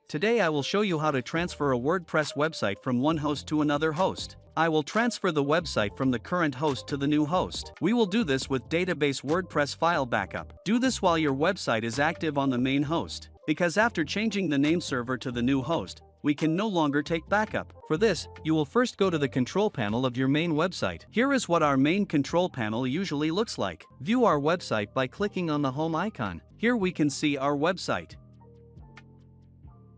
Today I will show you how to transfer a WordPress website from one host to another host. I will transfer the website from the current host to the new host. We will do this with database WordPress file backup. Do this while your website is active on the main host, because after changing the name server to the new host, we can no longer take backup. For this, you will first go to the control panel of your main website. Here is what our main control panel usually looks like. View our website by clicking on the home icon. Here we can see our website.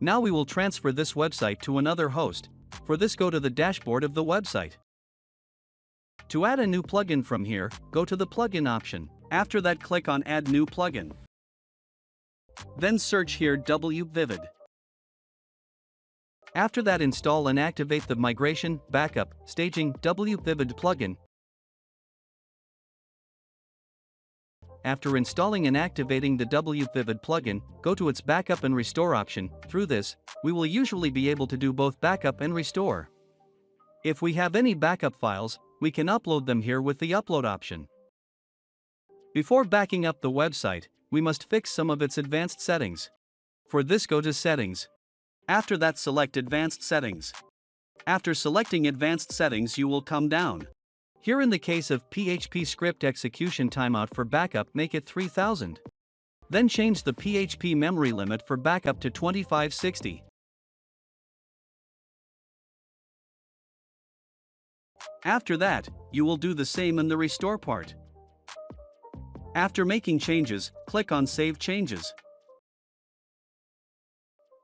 Now we will transfer this website to another host. For this, go to the dashboard of the website. To add a new plugin from here, go to the plugin option. After that, click on Add New Plugin. Then search here WVivid. After that, install and activate the Migration, Backup, Staging WVivid plugin. After installing and activating the WVivid plugin, go to its Backup and Restore option. Through this, we will usually be able to do both backup and restore. If we have any backup files, we can upload them here with the Upload option. Before backing up the website, we must fix some of its advanced settings. For this, go to Settings. After that, select Advanced Settings. After selecting Advanced Settings, you will come down. Here, in the case of PHP script execution timeout for backup, make it 3000. Then change the PHP memory limit for backup to 2560. After that, you will do the same in the restore part. After making changes, click on Save Changes.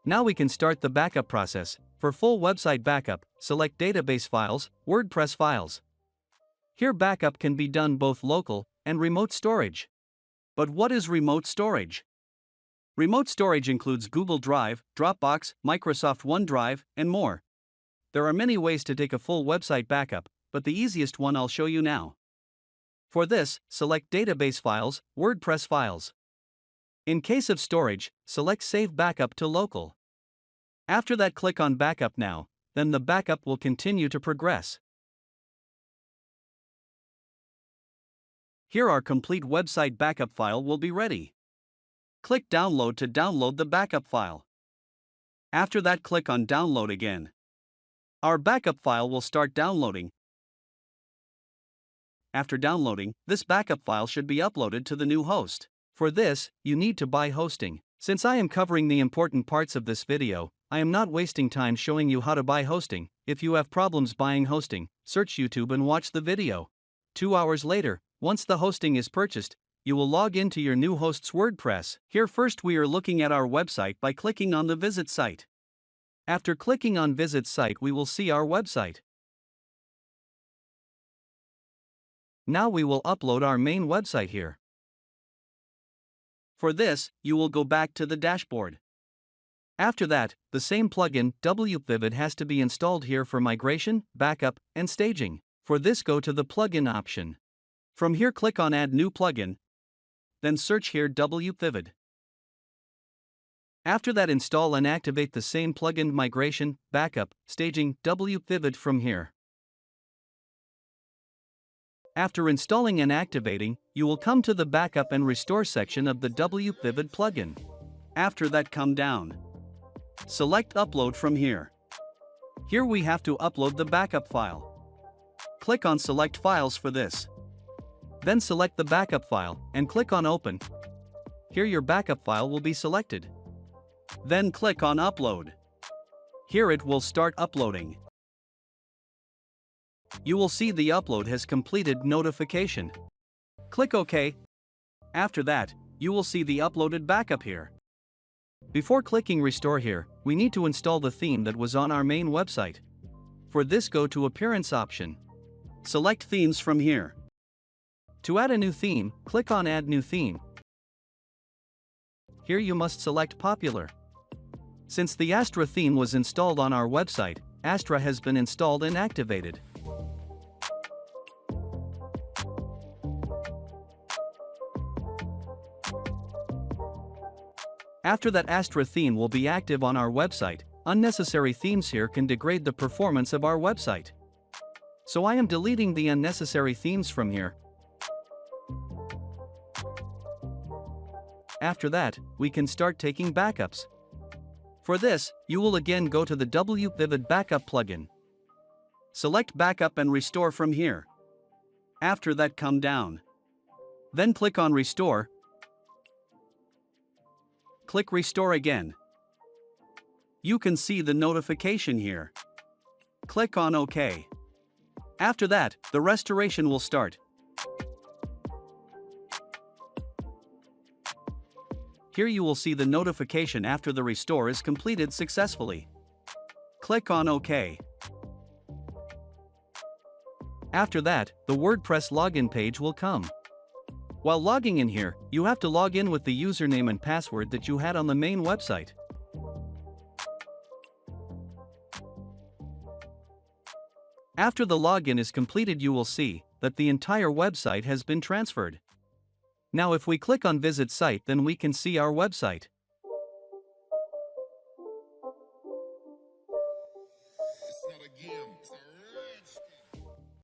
Now we can start the backup process. For full website backup, select Database Files, WordPress Files. Here, backup can be done both local and remote storage. But what is remote storage? Remote storage includes Google Drive, Dropbox, Microsoft OneDrive, and more. There are many ways to take a full website backup, but the easiest one I'll show you now. For this, select Database Files, WordPress Files. In case of storage, select Save Backup to Local. After that, click on Backup Now, then the backup will continue to progress. Here, our complete website backup file will be ready. Click Download to download the backup file. After that, click on Download again. Our backup file will start downloading. After downloading, this backup file should be uploaded to the new host. For this, you need to buy hosting. Since I am covering the important parts of this video, I am not wasting time showing you how to buy hosting. If you have problems buying hosting, search YouTube and watch the video. 2 hours later, once the hosting is purchased, you will log into your new host's WordPress. Here, first we are looking at our website by clicking on the Visit Site. After clicking on Visit Site, we will see our website. Now we will upload our main website here. For this, you will go back to the dashboard. After that, the same plugin, WVivid, has to be installed here for migration, backup, and staging. For this, go to the plugin option. From here, click on Add New Plugin. Then search here WVivid. After that, install and activate the same plugin, Migration, Backup, Staging, WVivid from here. After installing and activating, you will come to the Backup and Restore section of the WVivid plugin. After that, come down. Select Upload from here. Here we have to upload the backup file. Click on Select Files for this. Then select the backup file and click on Open. Here your backup file will be selected. Then click on Upload. Here it will start uploading. You will see the upload has completed notification. Click OK. After that, you will see the uploaded backup here. Before clicking Restore here, we need to install the theme that was on our main website. For this, go to Appearance option. Select Themes from here. To add a new theme, click on Add New Theme. Here you must select Popular. Since the Astra theme was installed on our website, Astra has been installed and activated. After that, Astra theme will be active on our website. Unnecessary themes here can degrade the performance of our website. So I am deleting the unnecessary themes from here. After that, we can start taking backups. For this, you will again go to the WPivot Backup plugin. Select Backup and Restore from here. After that, come down. Then click on Restore. Click Restore again. You can see the notification here. Click on OK. After that, the restoration will start. Here you will see the notification after the restore is completed successfully. Click on OK. After that, the WordPress login page will come. While logging in here, you have to log in with the username and password that you had on the main website. After the login is completed, you will see that the entire website has been transferred. Now if we click on Visit Site, then we can see our website. It's not a game.